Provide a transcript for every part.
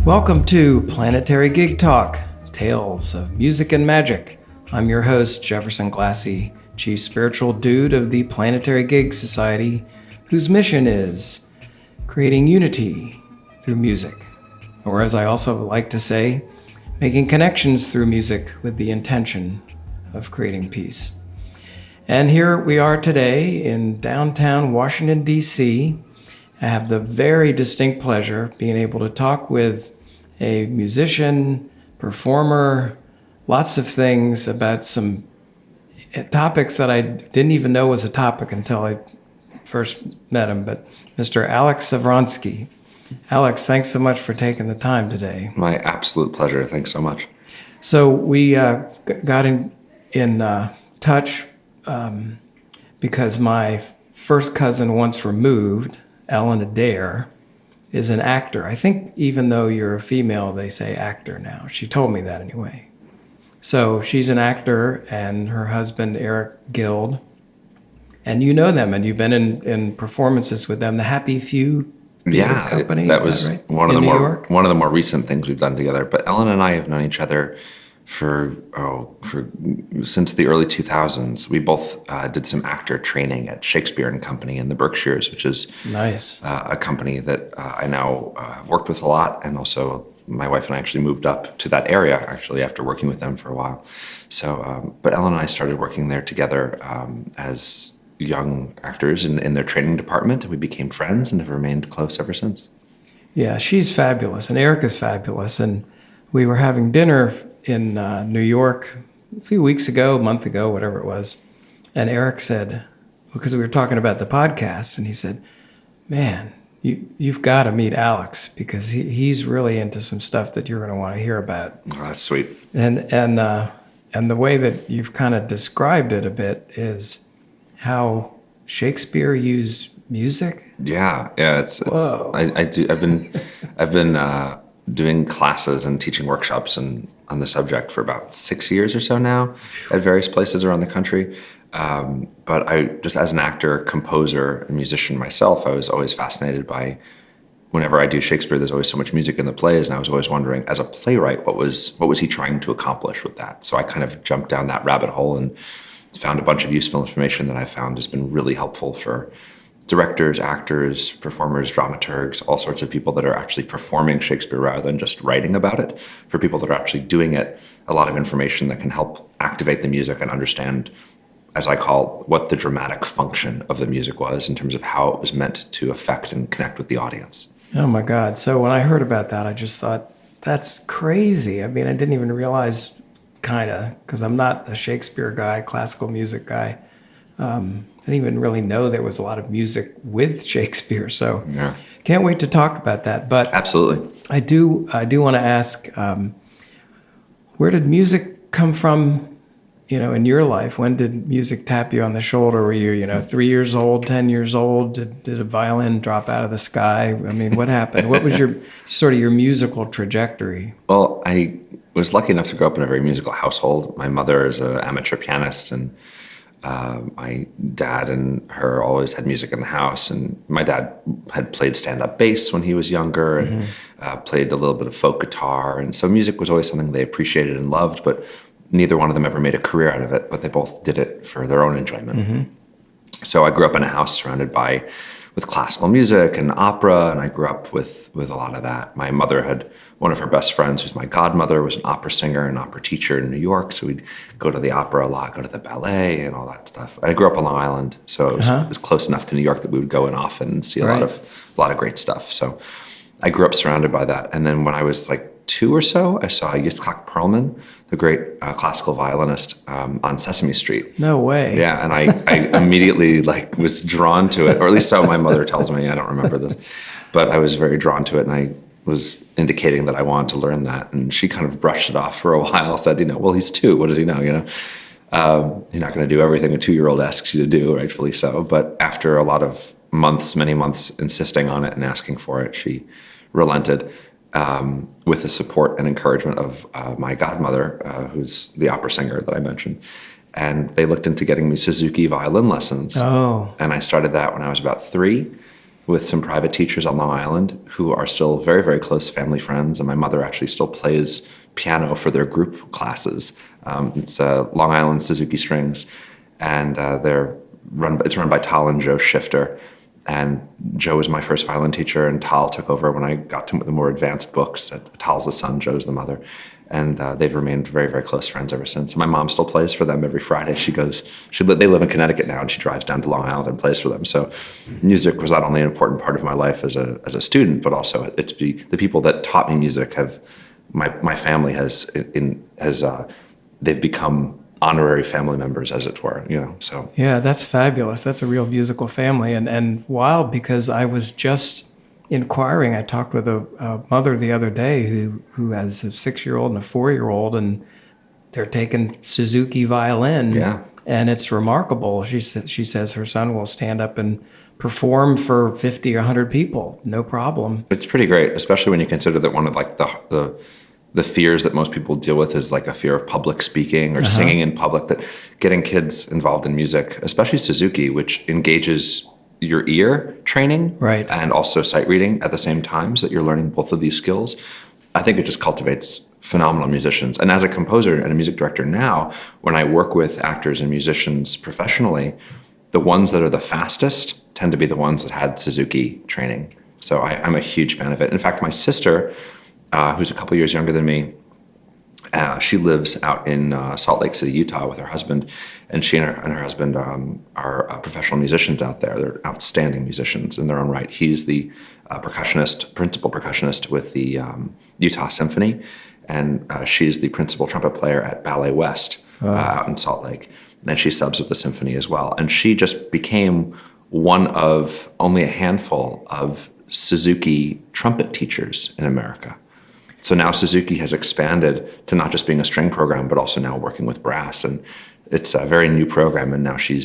Welcome to Planetary Gig Talk, Tales of Music and Magic. I'm your host, Jefferson Glassy, Chief Spiritual Dude of the Planetary Gig Society, whose mission is creating unity through music, or as I also like to say, making connections through music with the intention of creating peace. And here we are today in downtown Washington, D.C. I have the very distinct pleasure of being able to talk with a musician, performer, lots of things about some topics that I didn't even know was a topic until I first met him, but Mr. Alex Sovronsky. Alex, thanks so much for taking the time today. My absolute pleasure. Thanks so much. So we got in touch because my first cousin once removed, Ellen Adair, is an actor. I think even though you're a female, they say actor now. She told me that anyway. So she's an actor, and her husband, Eric Guild, and you know them, and you've been in performances with them. The Happy Few company. That was right? one of the more recent things we've done together. But Ellen and I have known each other for since the early 2000s. We both did some actor training at Shakespeare and Company in the Berkshires, which is nice. A company that I now have worked with a lot, and also my wife and I actually moved up to that area actually after working with them for a while. So, but Ellen and I started working there together as young actors in their training department, and we became friends and have remained close ever since. Yeah, she's fabulous, and Eric is fabulous, and we were having dinner in New York a few weeks ago, a month ago, whatever it was. And Eric said, because we were talking about the podcast, and he said, man, you've got to meet Alex because he's really into some stuff that you're going to want to hear about. Oh, that's sweet. And the way that you've kind of described it a bit is how Shakespeare used music. Yeah. I've been doing classes and teaching workshops on the subject for about 6 years or so now at various places around the country. But I just, as an actor, composer, and musician myself, I was always fascinated by, whenever I do Shakespeare, there's always so much music in the plays, and I was always wondering, as a playwright, what was he trying to accomplish with that? So I kind of jumped down that rabbit hole and found a bunch of useful information that I found has been really helpful for directors, actors, performers, dramaturgs, all sorts of people that are actually performing Shakespeare rather than just writing about it. For people that are actually doing it, a lot of information that can help activate the music and understand, as I call, what the dramatic function of the music was in terms of how it was meant to affect and connect with the audience. Oh my God. So when I heard about that, I just thought, that's crazy. I mean, I didn't even realize, kind of, because I'm not a Shakespeare guy, classical music guy. I didn't even really know there was a lot of music with Shakespeare. So yeah. Can't wait to talk about that. But absolutely, I do want to ask, where did music come from, in your life? When did music tap you on the shoulder? Were you, 3 years old, 10 years old? Did a violin drop out of the sky? I mean, what happened? What was your musical trajectory? Well, I was lucky enough to grow up in a very musical household. My mother is an amateur pianist, and my dad and her always had music in the house. And my dad had played stand-up bass when he was younger, and played a little bit of folk guitar. And so music was always something they appreciated and loved, but neither one of them ever made a career out of it, but they both did it for their own enjoyment. Mm-hmm. So I grew up in a house surrounded with classical music and opera, and I grew up with a lot of that. My mother had one of her best friends, who's my godmother, was an opera singer and opera teacher in New York, so we'd go to the opera a lot, go to the ballet and all that stuff. I grew up on Long Island, so it was close enough to New York that we would go in often and see a lot of great stuff. So I grew up surrounded by that. And then when I was like 2 or so, I saw Yitzhak Perlman, the great classical violinist, on Sesame Street. No way. Yeah, and I immediately was drawn to it, or at least so my mother tells me. I don't remember this, but I was very drawn to it, and I was indicating that I wanted to learn that, and she kind of brushed it off for a while. Said, well, he's 2. What does he know? You're not going to do everything a 2-year-old asks you to do, rightfully so. But after a lot of months, many months, insisting on it and asking for it, she relented. With the support and encouragement of my godmother, who's the opera singer that I mentioned. And they looked into getting me Suzuki violin lessons. Oh. And I started that when I was about 3. with some private teachers on Long Island who are still very, very close family friends. And my mother actually still plays piano for their group classes. It's Long Island Suzuki Strings, and it's run by Tal and Joe Shifter. And Joe was my first violin teacher, and Tal took over when I got to the more advanced books. Tal's the son, Joe's the mother. And they've remained very, very close friends ever since. My mom still plays for them every Friday. They live in Connecticut now, and she drives down to Long Island and plays for them. So music was not only an important part of my life as a student, but also it's the people that taught me music my family they've become honorary family members, as it were, so. Yeah, that's fabulous. That's a real musical family, and wild, because I was just inquiring. I talked with a mother the other day who has a 6-year-old and a 4-year-old, and they're taking Suzuki violin. Yeah. And it's remarkable. She says her son will stand up and perform for 50 or 100 people, no problem. It's pretty great, especially when you consider that one of like the fears that most people deal with is like a fear of public speaking or singing in public, that getting kids involved in music, especially Suzuki, which engages your ear training, right, and also sight reading at the same time, so that you're learning both of these skills. I think it just cultivates phenomenal musicians. And as a composer and a music director now, when I work with actors and musicians professionally, the ones that are the fastest tend to be the ones that had Suzuki training. So I'm a huge fan of it. In fact, my sister, who's a couple years younger than me, she lives out in Salt Lake City, Utah, with her husband, and she and her husband are professional musicians out there. They're outstanding musicians in their own right. He's the principal percussionist with the Utah Symphony, and she's the principal trumpet player at Ballet West out in Salt Lake. And she subs with the symphony as well. And she just became one of only a handful of Suzuki trumpet teachers in America. So now Suzuki has expanded to not just being a string program, but also now working with brass, and it's a very new program. And now she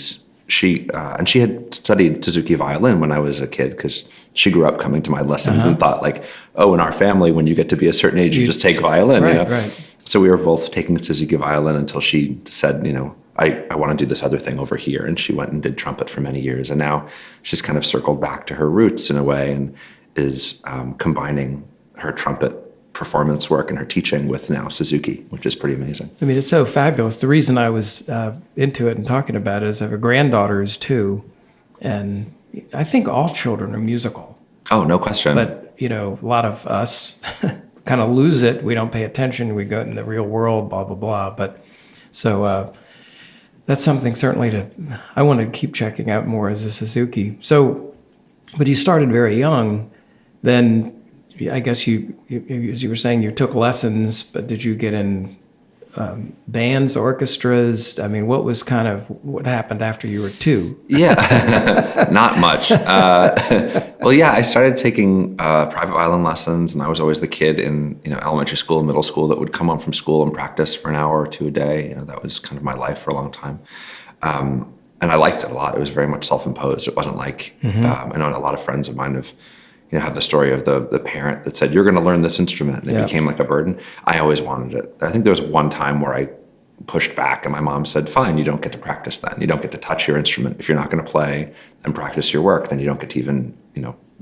had studied Suzuki violin when I was a kid, because she grew up coming to my lessons and thought like, oh, in our family, when you get to be a certain age, you just take violin. Right, right. So we were both taking Suzuki violin until she said, I want to do this other thing over here. And she went and did trumpet for many years. And now she's kind of circled back to her roots in a way, and is combining her trumpet performance work and her teaching with now Suzuki, which is pretty amazing. I mean, it's so fabulous. The reason I was into it and talking about it is I have a granddaughters too, and I think all children are musical. Oh, no question. But, a lot of us kind of lose it. We don't pay attention. We go in the real world, blah, blah, blah. But so that's something certainly I want to keep checking out more as a Suzuki. So, but you started very young, then I guess you, as you were saying, you took lessons, but did you get in bands, orchestras? I mean, what happened after you were 2? Yeah, not much. Well, yeah, I started taking private violin lessons, and I was always the kid in elementary school and middle school that would come home from school and practice for an hour or 2 a day. That was kind of my life for a long time. And I liked it a lot. It was very much self-imposed. It wasn't like, I know a lot of friends of mine have the story of the parent that said, you're going to learn this instrument, and it became like a burden. I always wanted it. I think there was one time where I pushed back, and my mom said, fine, you don't get to practice then. You don't get to touch your instrument. If you're not going to play and practice your work, then you don't get to even,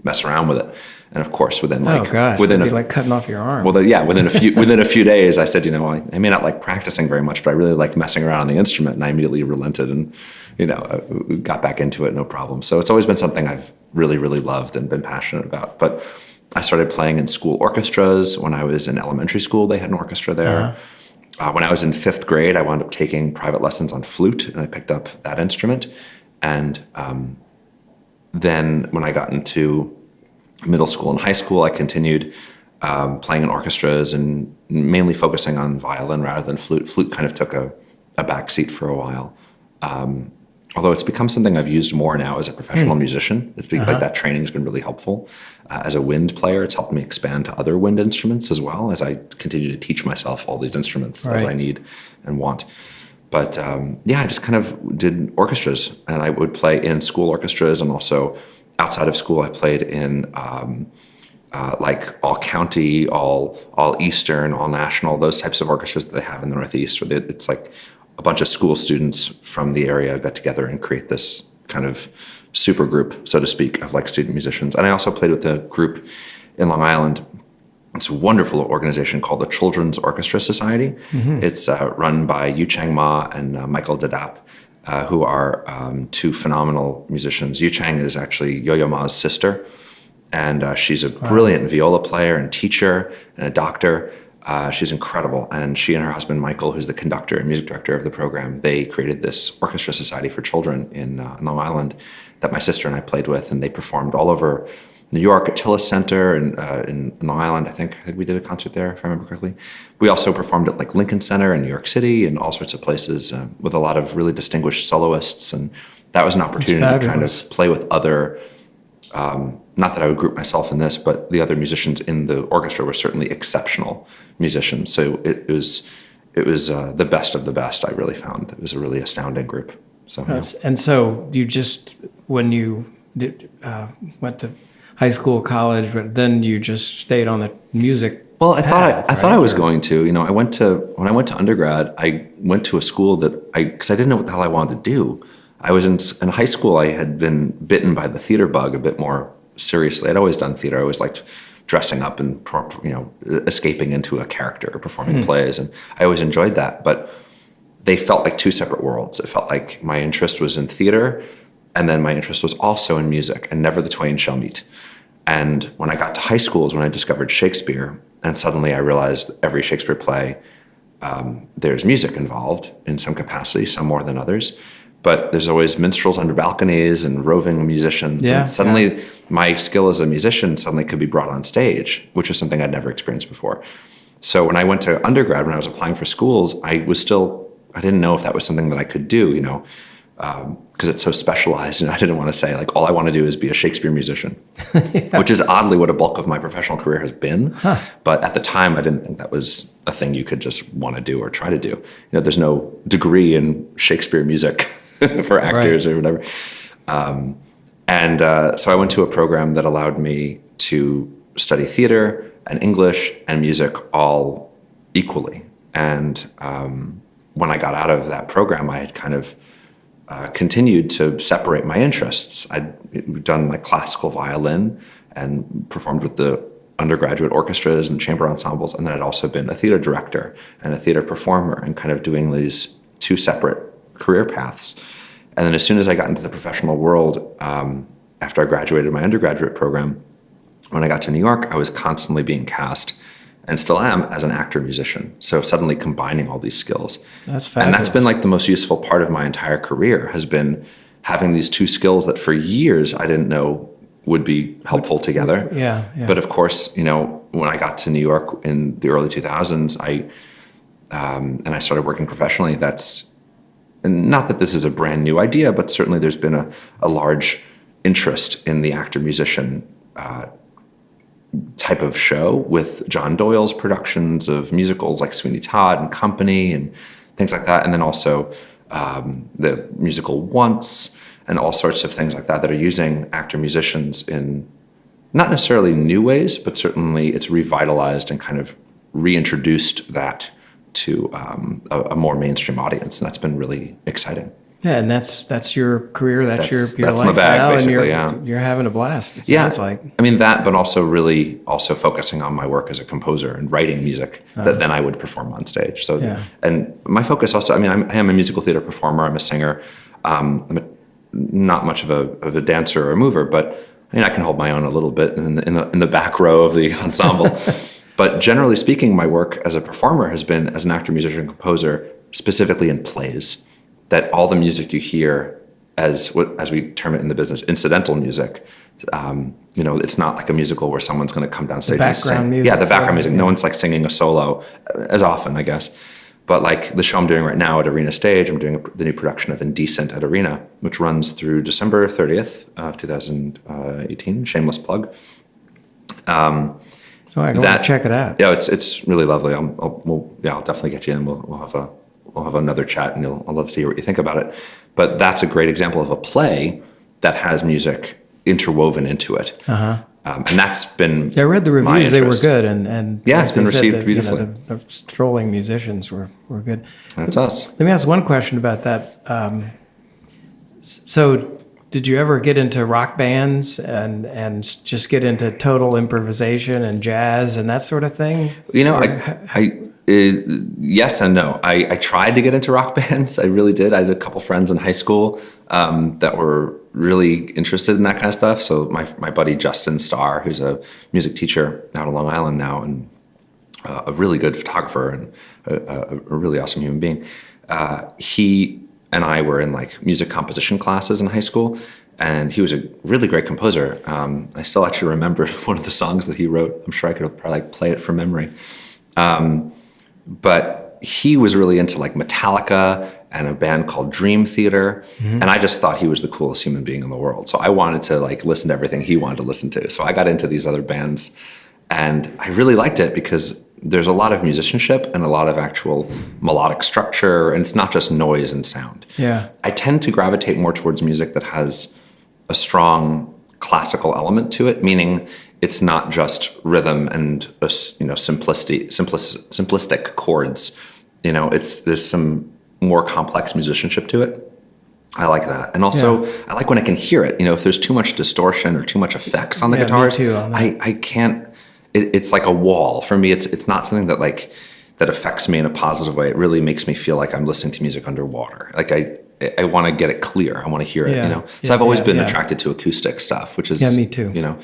mess around with it. And of course, within like cutting off your arm. Well, within a few days, I said, I may not like practicing very much, but I really like messing around on the instrument. And I immediately relented and, got back into it, no problem. So it's always been something I've really, really loved and been passionate about. But I started playing in school orchestras. When I was in elementary school, they had an orchestra there. When I was in 5th grade, I wound up taking private lessons on flute, and I picked up that instrument. And then when I got into middle school and high school, I continued playing in orchestras and mainly focusing on violin rather than flute. Flute kind of took a backseat for a while. Although it's become something I've used more now as a professional musician. It's been like that training has been really helpful. As a wind player, it's helped me expand to other wind instruments as well, as I continue to teach myself all these instruments as I need and want. But I just kind of did orchestras, and I would play in school orchestras, and also outside of school, I played in like all county, all Eastern, all national, those types of orchestras that they have in the Northeast. Where it's like a bunch of school students from the area got together and create this kind of super group, so to speak, of like student musicians. And I also played with a group in Long Island. It's a wonderful organization called the Children's Orchestra Society. It's run by Yu Chang Ma and Michael Dadap, who are two phenomenal musicians. Yu Chang is actually Yo-Yo Ma's sister, and she's a brilliant viola player and teacher and a doctor. She's incredible. And she and her husband, Michael, who's the conductor and music director of the program, they created this orchestra society for children in Long Island that my sister and I played with, and they performed all over New York at Tillis Center and in Long Island. I think we did a concert there, if I remember correctly. We also performed at like Lincoln Center in New York City and all sorts of places with a lot of really distinguished soloists. And that was an opportunity to kind of play with other, not that I would group myself in this, but the other musicians in the orchestra were certainly exceptional musicians. So it was the best of the best, I really found. It was a really astounding group. So, yeah. And so you just, when you went to high school, college, but then you just stayed on the music. Well, I thought I was going to. When I went to undergrad, I went to a school because I didn't know what the hell I wanted to do. I was in high school. I had been bitten by the theater bug a bit more seriously. I'd always done theater. I always liked dressing up and escaping into a character or performing plays, and I always enjoyed that. But they felt like two separate worlds. It felt like my interest was in theater, and then my interest was also in music, and never the twain shall meet. And when I got to high school is when I discovered Shakespeare, and suddenly I realized every Shakespeare play, there's music involved in some capacity, some more than others, but there's always minstrels under balconies and roving musicians. Yeah, and suddenly my skill as a musician suddenly could be brought on stage, which is something I'd never experienced before. So when I went to undergrad, when I was applying for schools, I didn't know if that was something that I could do, because it's so specialized. I didn't want to say like, all I want to do is be a Shakespeare musician, which is oddly what a bulk of my professional career has been. Huh. But at the time, I didn't think that was a thing you could just want to do or try to do. There's no degree in Shakespeare music for actors or whatever. So I went to a program that allowed me to study theater and English and music all equally. And when I got out of that program, I had kind of continued to separate my interests. I'd done like classical violin and performed with the undergraduate orchestras and chamber ensembles, and then I'd also been a theater director and a theater performer and kind of doing these two separate career paths. And then as soon as I got into the professional world, after I graduated my undergraduate program, when I got to New York, I was constantly being cast, and still am, as an actor-musician. So suddenly combining all these skills. That's fabulous. And that's been like the most useful part of my entire career, has been having these two skills that for years I didn't know would be helpful together. Yeah. But of course, when I got to New York in the early 2000s, and I started working professionally, and not that this is a brand new idea, but certainly there's been a large interest in the actor-musician type of show, with John Doyle's productions of musicals like Sweeney Todd and Company and things like that. And then also the musical Once and all sorts of things like that are using actor musicians in not necessarily new ways, but certainly it's revitalized and kind of reintroduced that to a more mainstream audience. And that's been really exciting. Yeah, and that's your career. That's your that's life my bag, now, basically. And you're having a blast. It sounds like. I mean that, but also really also focusing on my work as a composer and writing music that then I would perform on stage. So, and my focus also. I mean, I am a musical theater performer. I'm a singer. I'm not much of a dancer or a mover, but I can hold my own a little bit in the back row of the ensemble. But generally speaking, my work as a performer has been as an actor, musician, composer, specifically in plays. That all the music you hear, as we term it in the business, incidental music, it's not like a musical where someone's going to come down stage and sing. Music, yeah, the background music. No one's like singing a solo as often, I guess. But like the show I'm doing right now at Arena Stage, I'm doing the new production of Indecent at Arena, which runs through December 30th of 2018. Shameless plug. I want to check it out. Yeah, it's really lovely. I'll definitely get you in. We'll have another chat, and I'd love to hear what you think about it. But that's a great example of a play that has music interwoven into it. Uh-huh. And that's been I read the reviews; they were good, and it's been received beautifully. The strolling musicians were good. That's us. Let me ask one question about that. So, did you ever get into rock bands and just get into total improvisation and jazz and that sort of thing? Yes and no. I tried to get into rock bands. I really did. I had a couple friends in high school that were really interested in that kind of stuff. So my buddy Justin Starr, who's a music teacher out on Long Island now, and a really good photographer and a really awesome human being, he and I were in like music composition classes in high school, and he was a really great composer. I still actually remember one of the songs that he wrote. I'm sure I could probably play it from memory. But he was really into like Metallica and a band called Dream Theater. Mm-hmm. And I just thought he was the coolest human being in the world. So I wanted to like listen to everything he wanted to listen to. So I got into these other bands, and I really liked it because there's a lot of musicianship and a lot of actual melodic structure, and it's not just noise and sound. Yeah. I tend to gravitate more towards music that has a strong classical element to it, meaning it's not just rhythm and simplistic chords. There's some more complex musicianship to it. I like that, and also I like when I can hear it. If there's too much distortion or too much effects on the guitars, me too, on that. I can't. It's like a wall for me. It's not something that affects me in a positive way. It really makes me feel like I'm listening to music underwater. Like I want to get it clear. I want to hear it. So I've always been attracted to acoustic stuff, which is me too.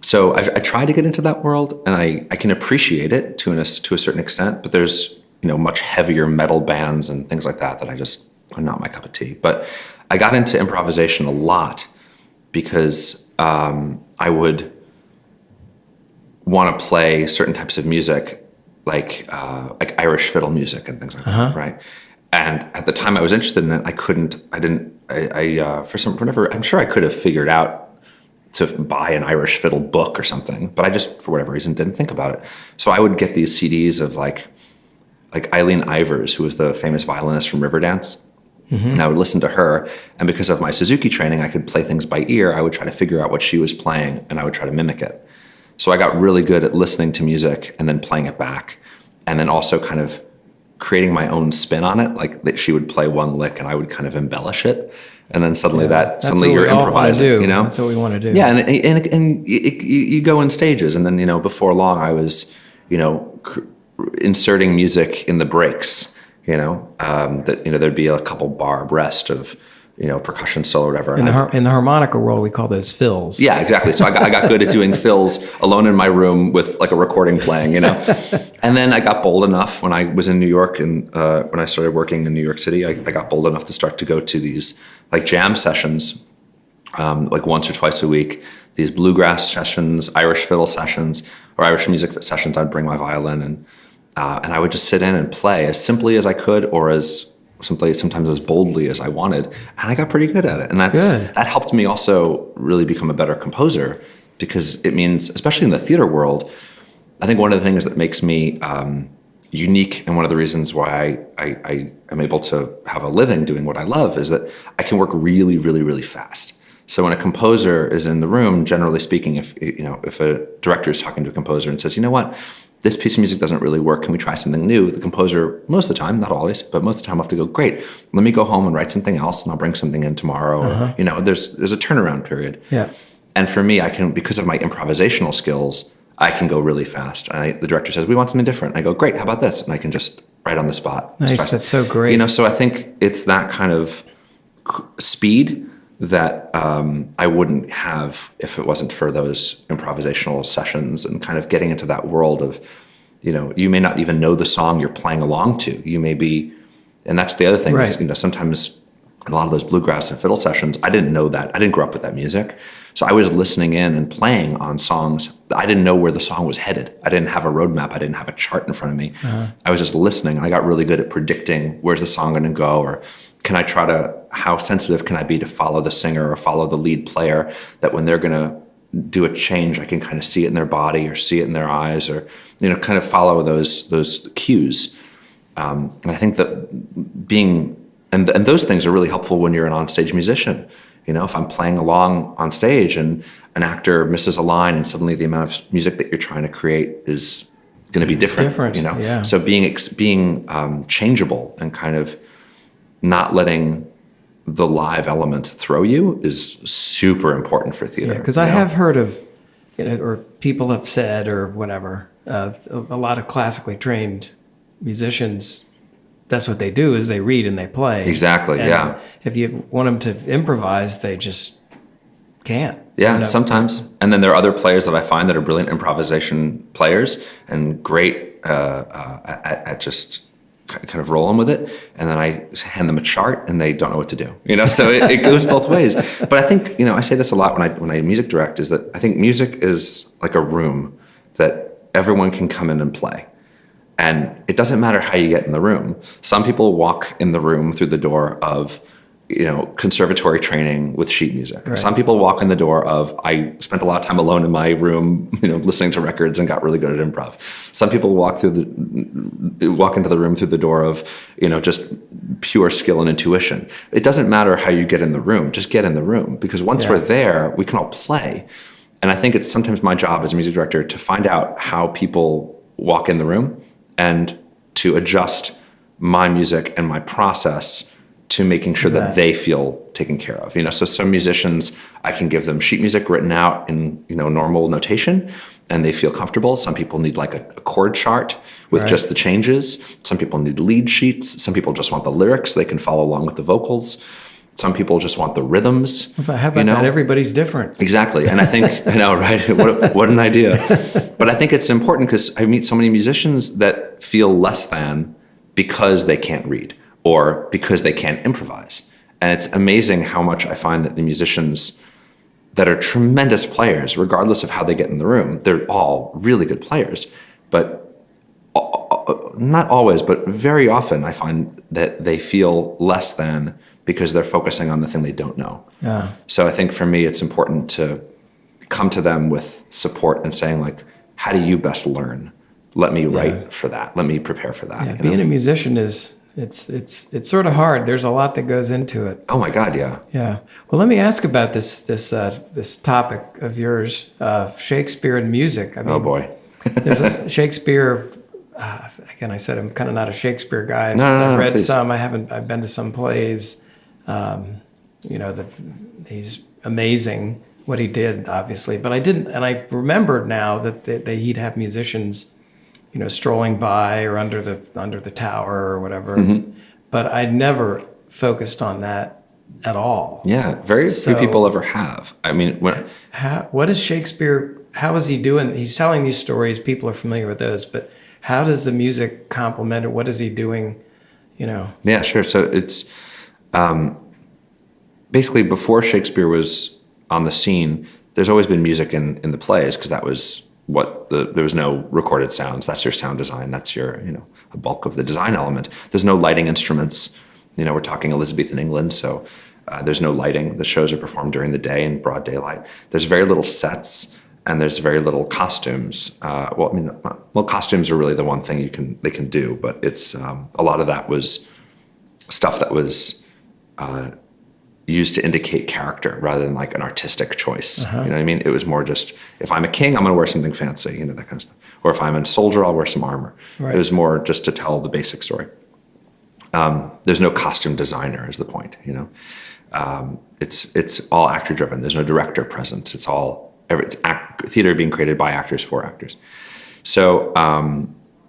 So I try to get into that world, and I can appreciate it to a certain extent, but there's, much heavier metal bands and things like that I just are not my cup of tea. But I got into improvisation a lot because I would want to play certain types of music, like Irish fiddle music and things like that, right? And at the time I was interested in it, I'm sure I could have figured out to buy an Irish fiddle book or something, but I just, for whatever reason, didn't think about it. So I would get these CDs of like Eileen Ivers, who was the famous violinist from Riverdance. Mm-hmm. And I would listen to her, and because of my Suzuki training, I could play things by ear. I would try to figure out what she was playing, and I would try to mimic it. So I got really good at listening to music and then playing it back, and then also kind of creating my own spin on it. Like that she would play one lick and I would kind of embellish it. And then suddenly you're improvising, That's what we want to do. Yeah. And you go in stages. And then, before long I was, inserting music in the breaks, there'd be a couple bar abreast of, percussion solo or whatever. In the harmonica world, we call those fills. Yeah, exactly. So I got good at doing fills alone in my room with like a recording playing, And then I got bold enough when I was in New York, and when I started working in New York City, I got bold enough to start to go to these like jam sessions, like once or twice a week, these bluegrass sessions, Irish fiddle sessions, or Irish music sessions. I'd bring my violin and I would just sit in and play as simply as I could, or sometimes as boldly as I wanted, and I got pretty good at it. And that helped me also really become a better composer, because it means, especially in the theater world, I think one of the things that makes me unique, and one of the reasons why I am able to have a living doing what I love, is that I can work really, really, really fast. So when a composer is in the room, generally speaking, if a director is talking to a composer and says, you know what, this piece of music doesn't really work, can we try something new? The composer, most of the time, not always, but most of the time, will have to go, great, let me go home and write something else, and I'll bring something in tomorrow. Or, there's a turnaround period. Yeah. And for me, I can, because of my improvisational skills, I can go really fast. And the director says, we want something different. And I go, great, how about this? And I can just write on the spot. Nice, that's so great. So I think it's that kind of speed that I wouldn't have if it wasn't for those improvisational sessions, and kind of getting into that world of, you may not even know the song you're playing along to. You may be, and that's the other thing, right. is, sometimes in a lot of those bluegrass and fiddle sessions, I didn't know that. I didn't grow up with that music. So I was listening in and playing on songs that I didn't know where the song was headed. I didn't have a roadmap. I didn't have a chart in front of me. I was just listening, and I got really good at predicting where's the song going to go, or how sensitive can I be to follow the singer or follow the lead player, that when they're going to do a change, I can kind of see it in their body or see it in their eyes, or, kind of follow those cues. And I think that and those things are really helpful when you're an onstage musician. If I'm playing along on stage and an actor misses a line, and suddenly the amount of music that you're trying to create is going to be different. Yeah. So being changeable, and kind of not letting the live element throw you is super important for theater. Yeah, because I have heard of, or people have said, or whatever, a lot of classically trained musicians, that's what they do, is they read and they play. Exactly, and yeah. If you want them to improvise, they just can't. Yeah, sometimes. And then there are other players that I find that are brilliant improvisation players and great at just kind of rolling with it. And then I hand them a chart and they don't know what to do. So it goes both ways. But I think, I say this a lot when I music direct, is that I think music is like a room that everyone can come in and play. And it doesn't matter how you get in the room. Some people walk in the room through the door of conservatory training with sheet music. Right. Some people walk in the door of, I spent a lot of time alone in my room, listening to records and got really good at improv. Some people walk into the room through the door of, just pure skill and intuition. It doesn't matter how you get in the room, just get in the room, because once we're there, we can all play. And I think it's sometimes my job as a music director to find out how people walk in the room and to adjust my music and my process to making sure that they feel taken care of. So some musicians, I can give them sheet music written out in normal notation and they feel comfortable. Some people need like a chord chart with just the changes. Some people need lead sheets. Some people just want the lyrics. They can follow along with the vocals. Some people just want the rhythms. How about that? Everybody's different. Exactly. And I think, I know, right? What an idea. But I think it's important because I meet so many musicians that feel less than because they can't read or because they can't improvise. And it's amazing how much I find that the musicians that are tremendous players, regardless of how they get in the room, they're all really good players. But not always, but very often I find that they feel less than because they're focusing on the thing they don't know. Yeah. So I think for me, it's important to come to them with support and saying like, how do you best learn? Let me write for that. Let me prepare for that. Yeah, being a musician it's sort of hard. There's a lot that goes into it. Oh my God, yeah. Yeah. Well, let me ask about this topic of yours, Shakespeare and music. I mean, Oh boy. there's a Shakespeare. Again, I said I'm kind of not a Shakespeare guy. I've read please. some. I've been to some plays. He's amazing what he did, obviously. But I didn't, and I remembered now that he'd have musicians, strolling by or under the tower or whatever. Mm-hmm. But I never focused on that at all. Yeah, very few people ever have. I mean, what is Shakespeare? How is he doing? He's telling these stories. People are familiar with those, but how does the music complement it? What is he doing? Yeah, sure. So it's basically before Shakespeare was on the scene. There's always been music in the plays because that was there was no recorded sounds. That's your sound design. That's your a bulk of the design element. There's no lighting instruments. We're talking Elizabethan England, so there's no lighting. The shows are performed during the day in broad daylight. There's very little sets. And there's very little costumes. Costumes are really the one thing they can do, but it's a lot of that was stuff that was used to indicate character rather than like an artistic choice. You know what I mean? It was more just, if I'm a king, I'm going to wear something fancy, that kind of stuff. Or if I'm a soldier, I'll wear some armor. Right. It was more just to tell the basic story. There's no costume designer is the point. It's all actor driven. There's no director present. It's theater being created by actors for actors. So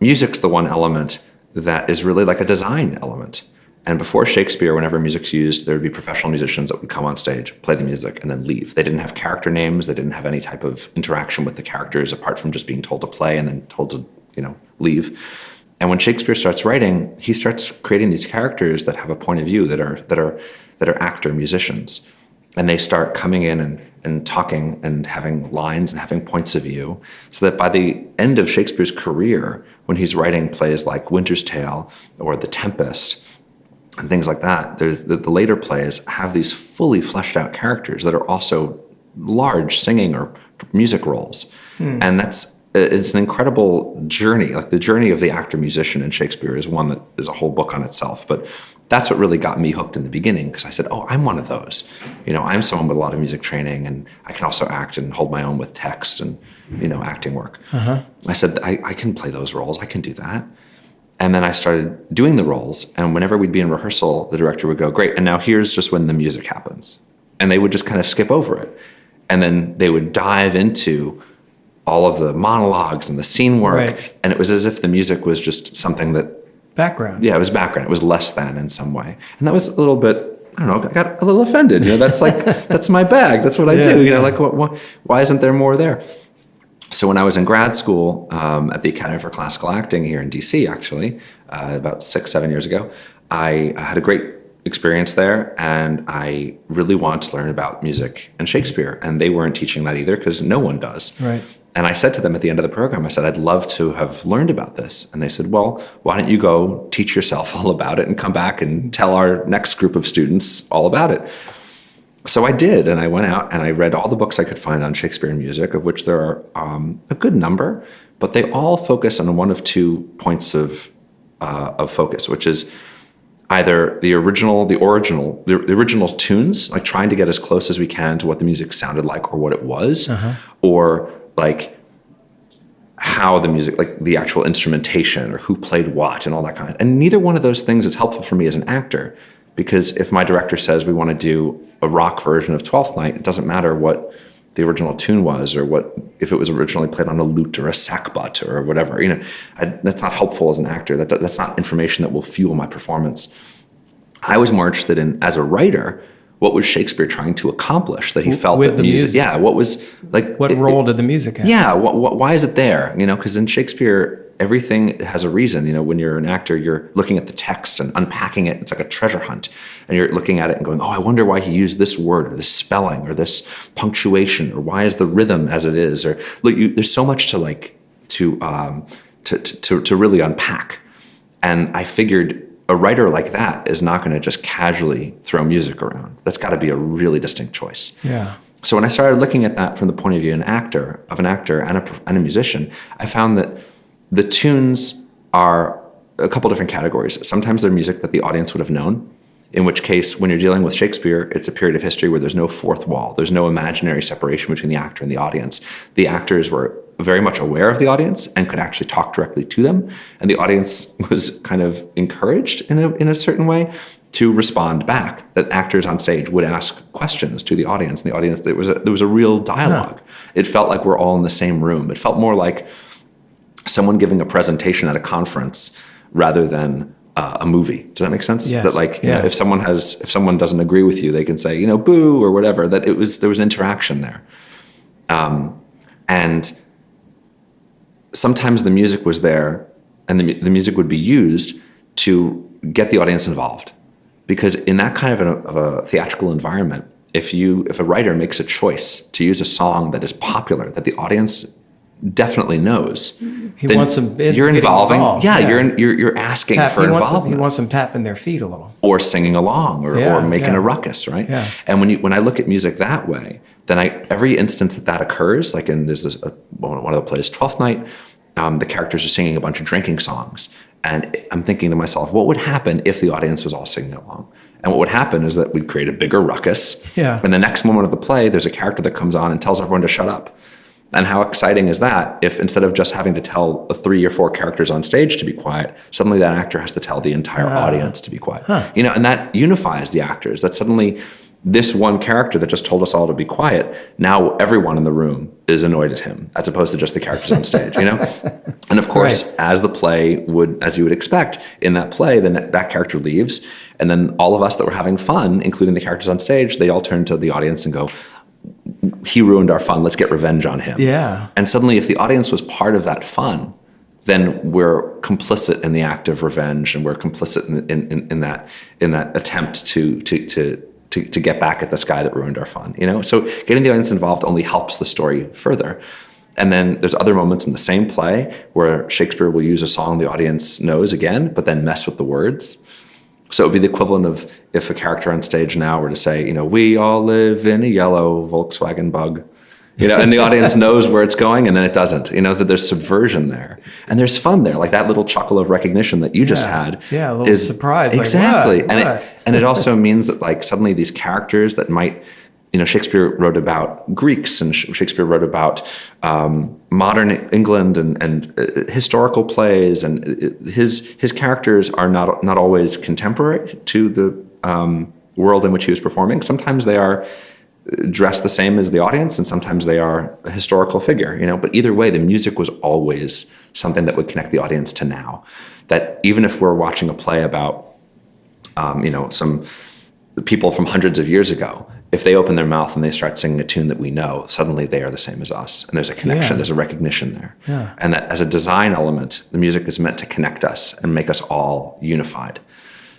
music's the one element that is really like a design element. And before Shakespeare, whenever music's used, there would be professional musicians that would come on stage, play the music, and then leave. They didn't have character names. They didn't have any type of interaction with the characters apart from just being told to play and then told to, leave. And when Shakespeare starts writing, he starts creating these characters that have a point of view that are actor musicians. And they start coming in and talking and having lines and having points of view, so that by the end of Shakespeare's career, when he's writing plays like Winter's Tale or The Tempest and things like that, there's the later plays have these fully fleshed out characters that are also large singing or music roles. And it's an incredible journey. Like the journey of the actor musician in Shakespeare is one that is a whole book on itself. But that's what really got me hooked in the beginning, because I said, oh, I'm one of those. I'm someone with a lot of music training, and I can also act and hold my own with text and, acting work. I said, I can play those roles. I can do that. And then I started doing the roles. And whenever we'd be in rehearsal, the director would go, great, and now here's just when the music happens. And they would just kind of skip over it. And then they would dive into all of the monologues and the scene work. Right. And it was as if the music was just something that... Background. Yeah, it was background. It was less than in some way. And that was a little bit, I don't know, I got a little offended. That's like, that's my bag. That's what I do. Like, why isn't there more there? So when I was in grad school at the Academy for Classical Acting here in DC, actually, about 6-7 years ago, I had a great experience there, and I really wanted to learn about music and Shakespeare, and they weren't teaching that either because no one does. Right. And I said to them at the end of the program, I said, I'd love to have learned about this. And they said, well, why don't you go teach yourself all about it and come back and tell our next group of students all about it. So I did, and I went out and I read all the books I could find on Shakespeare and music, of which there are a good number, but they all focus on one of two points of focus, which is either the original tunes, like trying to get as close as we can to what the music sounded like or what it was, or like how the music, like the actual instrumentation or who played what and all that kind of. And neither one of those things is helpful for me as an actor, because if my director says we want to do a rock version of Twelfth Night, it doesn't matter what the original tune was or what if it was originally played on a lute or a sackbut or whatever. That's not helpful as an actor. That's not information that will fuel my performance. I was more interested in, as a writer, what was Shakespeare trying to accomplish that he felt with that the music? Yeah, what was like? What role did the music have? Yeah, why is it there? Because in Shakespeare, everything has a reason. When you're an actor, you're looking at the text and unpacking it. It's like a treasure hunt, and you're looking at it and going, "Oh, I wonder why he used this word or this spelling or this punctuation, or why is the rhythm as it is?" Or look, there's so much to really unpack, and I figured a writer like that is not going to just casually throw music around. That's got to be a really distinct choice. Yeah. So when I started looking at that from the point of view of an actor and a musician, I found that the tunes are a couple different categories. Sometimes they're music that the audience would have known, in which case, when you're dealing with Shakespeare, it's a period of history where there's no fourth wall. There's no imaginary separation between the actor and the audience. The actors were very much aware of the audience and could actually talk directly to them. And the audience was kind of encouraged in a certain way to respond back, that actors on stage would ask questions to the audience. And the audience, there was a real dialogue. It felt like we're all in the same room. It felt more like someone giving a presentation at a conference rather than a movie. Does that make sense? Yes. That if someone doesn't agree with you, they can say, boo or whatever, that there was interaction there. And sometimes the music was there and the music would be used to get the audience involved. Because in that kind of a theatrical environment, if a writer makes a choice to use a song that is popular, that the audience definitely knows, you're involving. You're asking for involvement. He wants them tapping their feet a little, or singing along, or making a ruckus, right? Yeah. And when I look at music that way, then every instance that occurs, like there's one of the plays, Twelfth Night, the characters are singing a bunch of drinking songs, and I'm thinking to myself, what would happen if the audience was all singing along? And what would happen is that we'd create a bigger ruckus. Yeah. And the next moment of the play, there's a character that comes on and tells everyone to shut up. And how exciting is that if instead of just having to tell 3 or 4 characters on stage to be quiet, suddenly that actor has to tell the entire audience to be quiet. And that unifies the actors. That suddenly this one character that just told us all to be quiet, now everyone in the room is annoyed at him, as opposed to just the characters on stage, And of course, as the play as you would expect, in that play, then that character leaves, and then all of us that were having fun, including the characters on stage, they all turn to the audience and go, he ruined our fun, let's get revenge on him. Yeah. And suddenly, if the audience was part of that fun, then we're complicit in the act of revenge, and we're complicit in that attempt to get back at this guy that ruined our fun. So getting the audience involved only helps the story further. And then there's other moments in the same play where Shakespeare will use a song the audience knows again, but then mess with the words. So it would be the equivalent of if a character on stage now were to say, we all live in a yellow Volkswagen Bug, and the audience knows where it's going, and then it doesn't, that there's subversion there. And there's fun there, like that little chuckle of recognition that you just had. Yeah, a little surprise. Exactly. Like, what? And it also means that suddenly these characters that might Shakespeare wrote about Greeks, and Shakespeare wrote about modern England and historical plays, and his characters are not always contemporary to the world in which he was performing. Sometimes they are dressed the same as the audience, and sometimes they are a historical figure. But either way, the music was always something that would connect the audience to now. That even if we're watching a play about some people from hundreds of years ago, if they open their mouth and they start singing a tune that we know, suddenly they are the same as us. And there's a connection, there's a recognition there. Yeah. And that as a design element, the music is meant to connect us and make us all unified.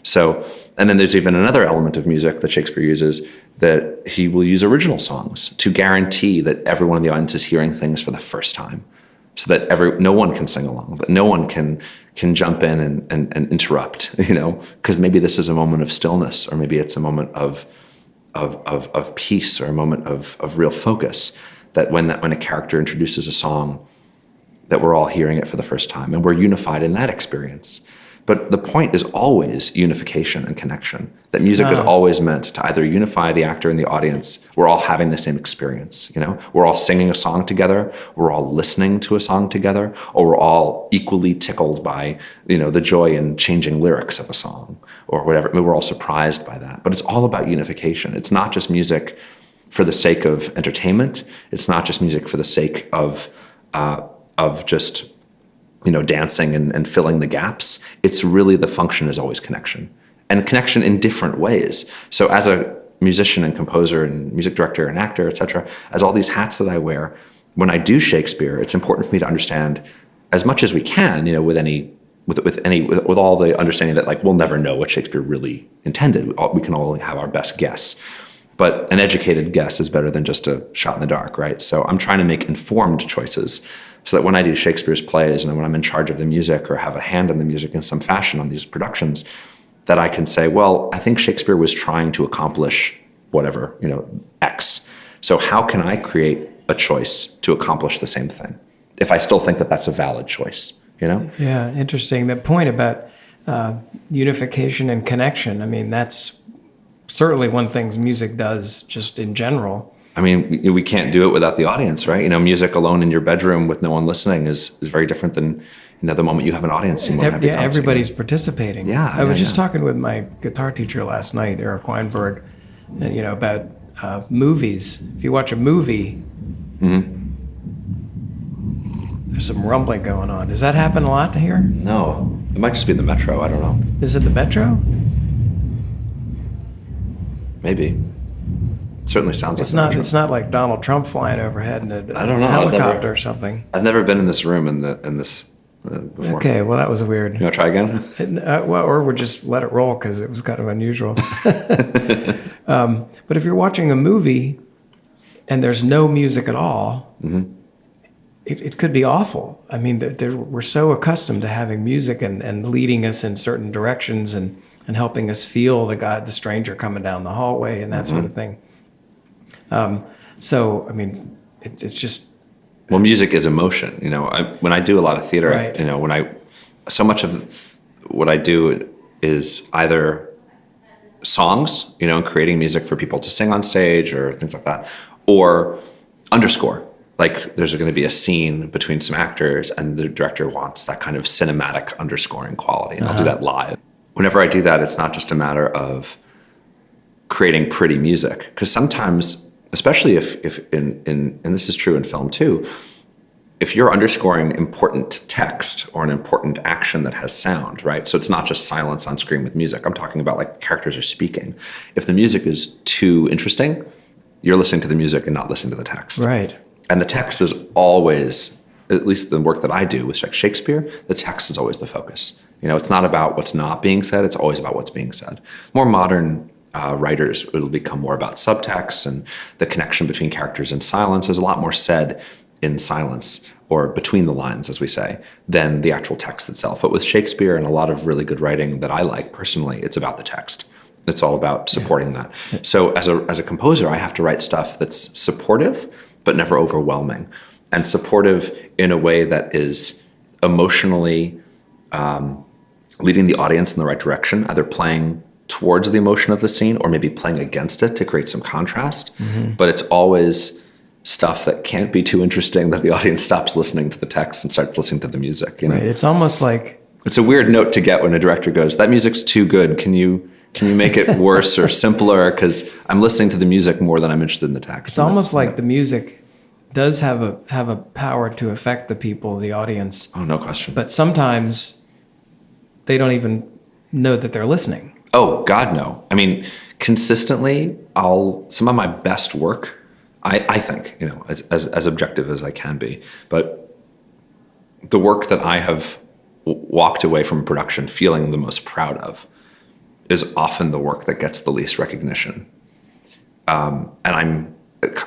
So, and then there's even another element of music that Shakespeare uses, that he will use original songs to guarantee that everyone in the audience is hearing things for the first time, so that no one can sing along, that no one can jump in and interrupt, because maybe this is a moment of stillness, or maybe it's a moment of peace, or a moment of real focus, that when a character introduces a song, that we're all hearing it for the first time and we're unified in that experience. But the point is always unification and connection, that music is always meant to either unify the actor and the audience. We're all having the same experience, we're all singing a song together, we're all listening to a song together, or we're all equally tickled by, the joy in changing lyrics of a song or whatever. I mean, we're all surprised by that, but it's all about unification. It's not just music for the sake of entertainment. It's not just music for the sake of just dancing and filling the gaps. It's really, the function is always connection, and connection in different ways. So as a musician and composer and music director and actor, etc., as all these hats that I wear, when I do Shakespeare, it's important for me to understand as much as we can, with all the understanding that we'll never know what Shakespeare really intended. We can only have our best guess. But an educated guess is better than just a shot in the dark, right? So I'm trying to make informed choices, so that when I do Shakespeare's plays and when I'm in charge of the music or have a hand in the music in some fashion on these productions, that I can say, well, I think Shakespeare was trying to accomplish whatever, X. So how can I create a choice to accomplish the same thing, if I still think that that's a valid choice, Yeah, interesting. That point about unification and connection, I mean, that's certainly one thing music does just in general. I mean, we can't do it without the audience, right? Music alone in your bedroom with no one listening is very different than, the moment you have an audience. Everybody's participating. Yeah. I was just talking with my guitar teacher last night, Eric Weinberg, about movies. If you watch a movie, there's some rumbling going on. Does that happen a lot here? No, it might just be the metro. I don't know. Is it the metro? Maybe. Certainly sounds It's like not. It's not like Donald Trump flying overhead in a I don't know. helicopter or something. I've never been in this room in this before. Okay, well that was weird. You want to try again? Or we'll just let it roll because it was kind of unusual. But if you're watching a movie and there's no music at all, it could be awful. I mean, we're so accustomed to having music and leading us in certain directions and helping us feel the stranger coming down the hallway and that sort of thing. So, I mean, it's just... Well, music is emotion. When I do a lot of theater, right. So much of what I do is either songs, and creating music for people to sing on stage or things like that, or underscore. Like there's going to be a scene between some actors and the director wants that kind of cinematic underscoring quality, and I'll do that live. Whenever I do that, it's not just a matter of creating pretty music, because sometimes, especially if and this is true in film too, if you're underscoring important text or an important action that has sound, right? So it's not just silence on screen with music. I'm talking about like characters are speaking. If the music is too interesting, you're listening to the music and not listening to the text. Right. And the text is always, at least the work that I do with Shakespeare, the text is always the focus. It's not about what's not being said, it's always about what's being said. More modern writers, it'll become more about subtext and the connection between characters and silence. There's a lot more said in silence, or between the lines, as we say, than the actual text itself. But with Shakespeare and a lot of really good writing that I like personally, it's about the text. It's all about supporting that. So as a composer, I have to write stuff that's supportive, but never overwhelming, and supportive in a way that is emotionally leading the audience in the right direction, either playing towards the emotion of the scene or maybe playing against it to create some contrast. But it's always stuff that can't be too interesting that the audience stops listening to the text and starts listening to the music. You know? Right. It's almost like, it's a weird note to get when a director goes, that music's too good. Can you make it worse or simpler? Because I'm listening to the music more than I'm interested in the text. it's almost like the music does have a power to affect the people, the audience. Oh, no question. But sometimes they don't even know that they're listening. Oh, God, no. I mean, consistently, some of my best work, I think, you know, as objective as I can be, but the work that I have walked away from production feeling the most proud of is often the work that gets the least recognition. And I'm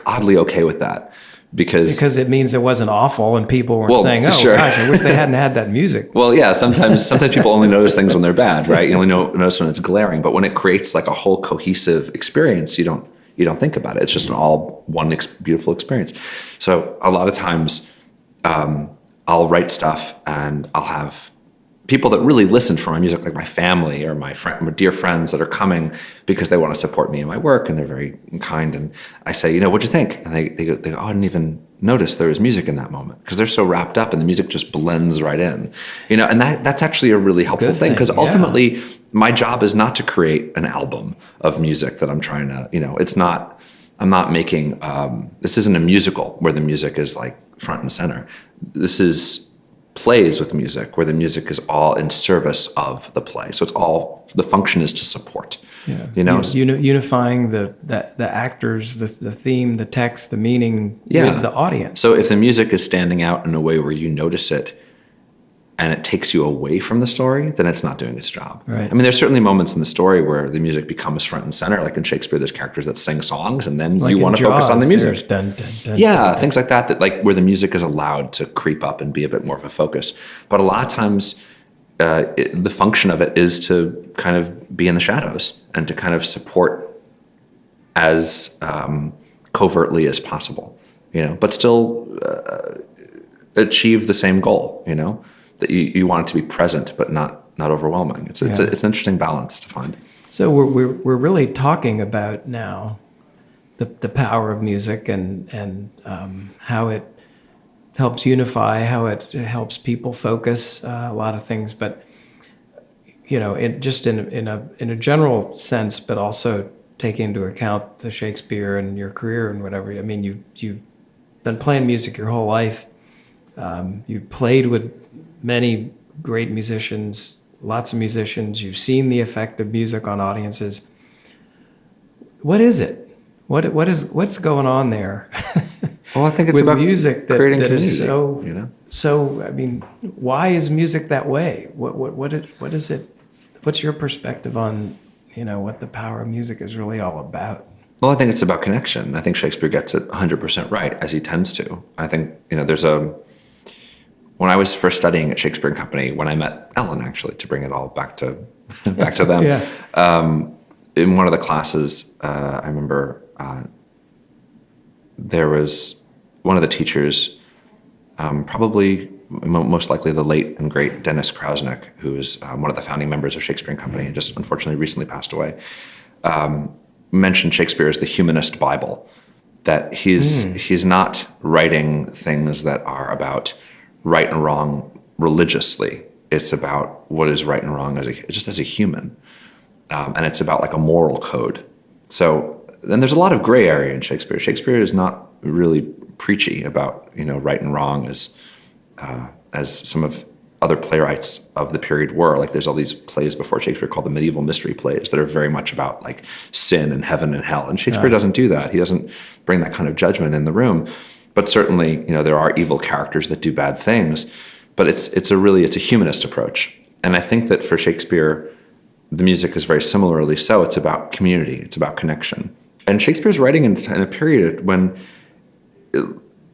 oddly okay with that because it means it wasn't awful and people weren't saying, oh, sure. gosh, I wish they hadn't had that music. Well, yeah, sometimes people only notice things when they're bad, right? You only notice when it's glaring. But when it creates like a whole cohesive experience, you don't think about it. It's just one beautiful experience. So a lot of times I'll write stuff and I'll have people that really listen for my music, like my family or my dear friends that are coming because they want to support me in my work, and they're very kind. And I say, what'd you think? And they go, oh, I didn't even notice there was music in that moment, because they're so wrapped up and the music just blends right in. And that's actually a really helpful thing, because ultimately my job is not to create an album of music that I'm trying to, I'm not making, this isn't a musical where the music is like front and center. This is plays with music where the music is all in service of the play. So the function is to support. Yeah. Unifying the actors, the theme, the text, the meaning with the audience. So if the music is standing out in a way where you notice it and it takes you away from the story, then it's not doing its job. Right. I mean, there's certainly moments in the story where the music becomes front and center. Like in Shakespeare, there's characters that sing songs, and then you want to focus on the music. Dun, dun, dun, yeah, things like that like where the music is allowed to creep up and be a bit more of a focus. But a lot of times, the function of it is to kind of be in the shadows and to kind of support as covertly as possible, but still achieve the same goal, that you want it to be present, but not overwhelming. It's an interesting balance to find. So we're really talking about now the power of music and how it helps unify, how it helps people focus, a lot of things. But in a general sense, but also taking into account the Shakespeare and your career and whatever. I mean, you've been playing music your whole life. You played with many great musicians, lots of musicians. You've seen the effect of music on audiences. What is it? What's going on there? Well, I think it's with about music that community, is so. I mean, why is music that way? What is it? What's your perspective on what the power of music is really all about? Well, I think it's about connection. I think Shakespeare gets it 100% right, as he tends to. I think when I was first studying at Shakespeare and Company, when I met Ellen, actually, to bring it all back to them, in one of the classes, I remember there was one of the teachers, probably most likely the late and great Dennis Krausnick, who is one of the founding members of Shakespeare and Company and just unfortunately recently passed away, mentioned Shakespeare as the humanist Bible, that he's not writing things that are about right and wrong religiously. It's about what is right and wrong just as a human. And it's about like a moral code. So then there's a lot of gray area in Shakespeare. Shakespeare is not really preachy about, right and wrong as some of other playwrights of the period were. Like there's all these plays before Shakespeare called the medieval mystery plays that are very much about like sin and heaven and hell. And Shakespeare doesn't do that. He doesn't bring that kind of judgment in the room. But certainly, there are evil characters that do bad things, but it's a humanist approach. And I think that for Shakespeare, the music is very similarly so. It's about community. It's about connection. And Shakespeare's writing in a period when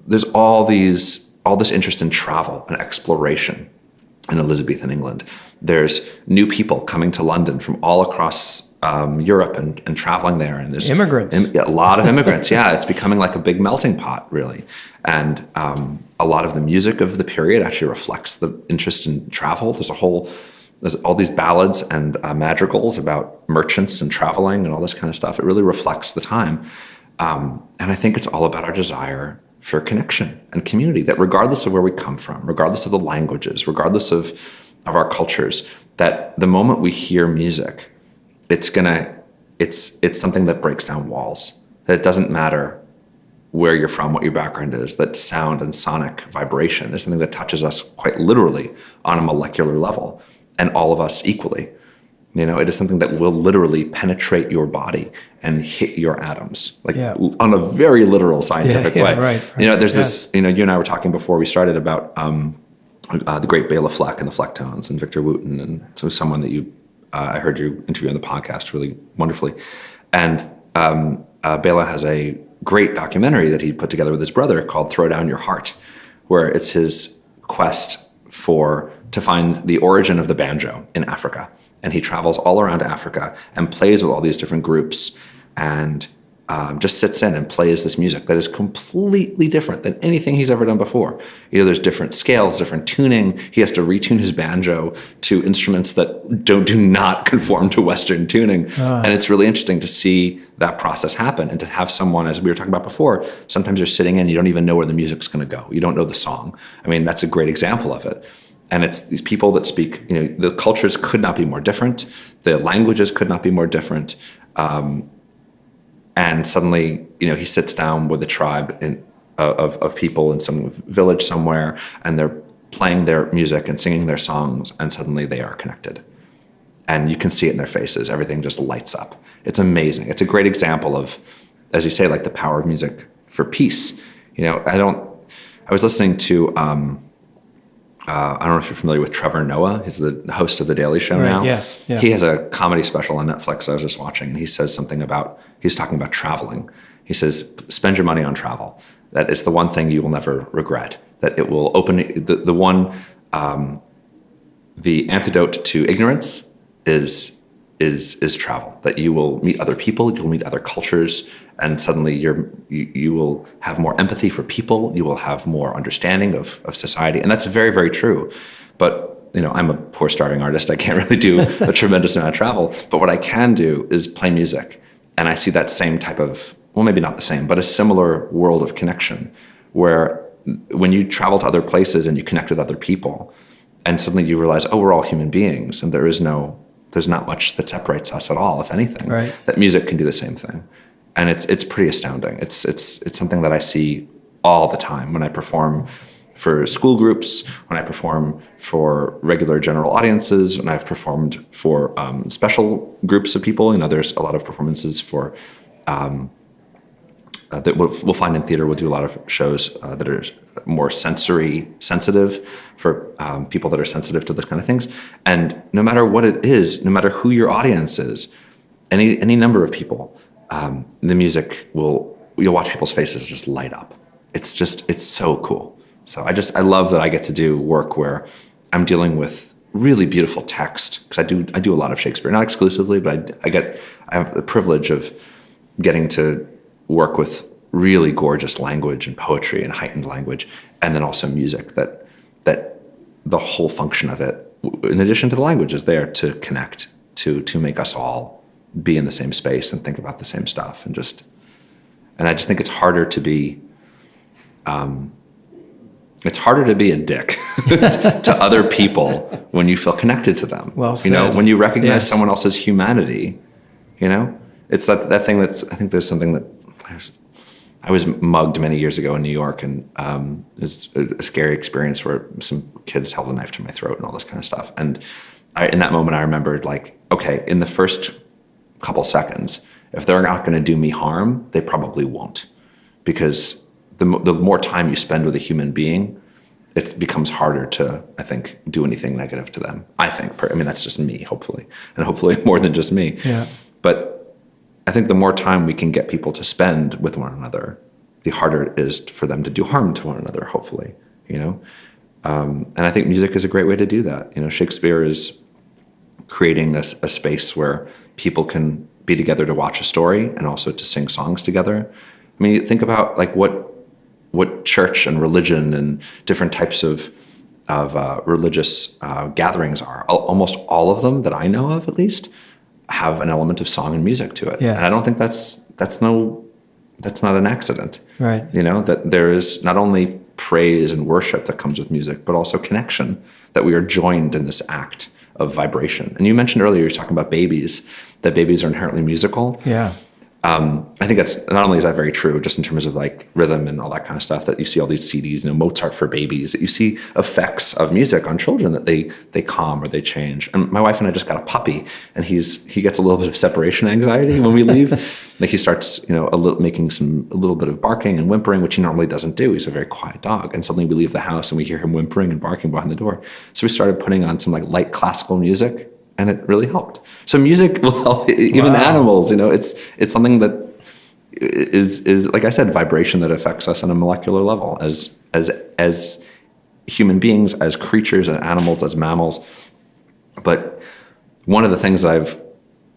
there's all this interest in travel and exploration in Elizabethan England. There's new people coming to London from all across Europe and traveling there. And there's immigrants. A lot of immigrants. Yeah, it's becoming like a big melting pot, really. And a lot of the music of the period actually reflects the interest in travel. There's a whole there's all these ballads and madrigals about merchants and traveling and all this kind of stuff. It really reflects the time. And I think it's all about our desire for connection and community, that regardless of where we come from, regardless of the languages, regardless of our cultures, that the moment we hear music, it's something that breaks down walls, that it doesn't matter where you're from, what your background is, that sound and sonic vibration is something that touches us quite literally on a molecular level, and all of us equally. It is something that will literally penetrate your body and hit your atoms, on a very literal scientific way. Right. There's this, you and I were talking before we started about the great Bela Fleck and the Flecktones and Victor Wooten, and so someone that I heard you interview on the podcast really wonderfully. And Bela has a great documentary that he put together with his brother called Throw Down Your Heart, where it's his quest to find the origin of the banjo in Africa. And he travels all around Africa and plays with all these different groups and just sits in and plays this music that is completely different than anything he's ever done before. There's different scales, different tuning. He has to retune his banjo to instruments that do not conform to Western tuning. And it's really interesting to see that process happen, and to have someone, as we were talking about before, sometimes you're sitting in, you don't even know where the music's going to go. You don't know the song. I mean, that's a great example of it. And it's these people that speak, the cultures could not be more different. The languages could not be more different. And suddenly, he sits down with a tribe of people in some village somewhere, and they're playing their music and singing their songs, and suddenly they are connected. And you can see it in their faces. Everything just lights up. It's amazing. It's a great example of, as you say, like the power of music for peace. I was listening to, I don't know if you're familiar with Trevor Noah. He's the host of The Daily Show now. Yes. Yeah. He has a comedy special on Netflix I was just watching, and he says something he's talking about traveling. He says, spend your money on travel. That is the one thing you will never regret. That it will open the antidote to ignorance is travel. That you will meet other people, you'll meet other cultures, and suddenly you will have more empathy for people. You will have more understanding of society, and that's very, very true. But I'm a poor starving artist. I can't really do a tremendous amount of travel. But what I can do is play music, and I see that same type of, well, maybe not the same, but a similar world of connection, where when you travel to other places and you connect with other people, and suddenly you realize, oh, we're all human beings, and there's not much that separates us at all, if anything. Right. That music can do the same thing. And it's pretty astounding. It's something that I see all the time when I perform for school groups, when I perform for regular general audiences, when I've performed for special groups of people. There's a lot of performances for that we'll find in theater. We'll do a lot of shows that are more sensory sensitive for people that are sensitive to those kind of things. And no matter what it is, no matter who your audience is, any number of people, the music you'll watch people's faces just light up. It's so cool. So I love that I get to do work where I'm dealing with really beautiful text, because I do a lot of Shakespeare, not exclusively, but I have the privilege of getting to work with really gorgeous language and poetry and heightened language, and then also music that the whole function of it, in addition to the language, is there to connect, to make us all be in the same space and think about the same stuff, and I just think it's harder to be a dick to other people when you feel connected to them. Well said. When you recognize Yes. someone else's humanity, it's that thing I think there's something that I was mugged many years ago in New York, and it was a scary experience where some kids held a knife to my throat and all this kind of stuff. And in that moment, I remembered, okay, in the first couple seconds, if they're not going to do me harm, they probably won't, because the more time you spend with a human being, it becomes harder to, I think, do anything negative to them. I think. That's just me, hopefully, and hopefully more than just me. Yeah. But I think the more time we can get people to spend with one another, the harder it is for them to do harm to one another, hopefully, And I think music is a great way to do that. Shakespeare is creating a space where people can be together to watch a story and also to sing songs together. Think about what church and religion and different types of religious gatherings are. Almost all of them that I know of, at least, have an element of song and music to it. Yes. And I don't think that's not an accident. Right. You know, that there is not only praise and worship that comes with music, but also connection, that we are joined in this act of vibration. And you mentioned earlier, you're talking about babies, that babies are inherently musical. Yeah. I think that's not only is that very true, just in terms of like rhythm and all that kind of stuff, that you see all these CDs, you know, Mozart for babies, that you see effects of music on children, that they calm or they change. And my wife and I just got a puppy, and he gets a little bit of separation anxiety when we leave. Like he starts, you know, making a little bit of barking and whimpering, which he normally doesn't do. He's a very quiet dog. And suddenly we leave the house and we hear him whimpering and barking behind the door. So we started putting on some like light classical music, and it really helped. So music will help even animals, you know, it's something that is like I said, vibration that affects us on a molecular level as human beings, as creatures, as animals, as mammals. But one of the things that I've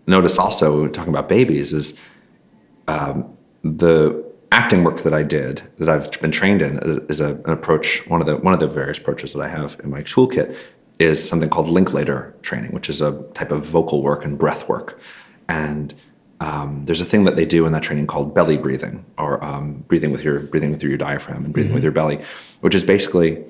noticed also talking about babies is the acting work that I did, that I've been trained in, is an approach. One of the various approaches that I have in my toolkit is something called Linklater training, which is a type of vocal work and breath work. And there's a thing that they do in that training called belly breathing, or breathing through your diaphragm and breathing with your belly, which is basically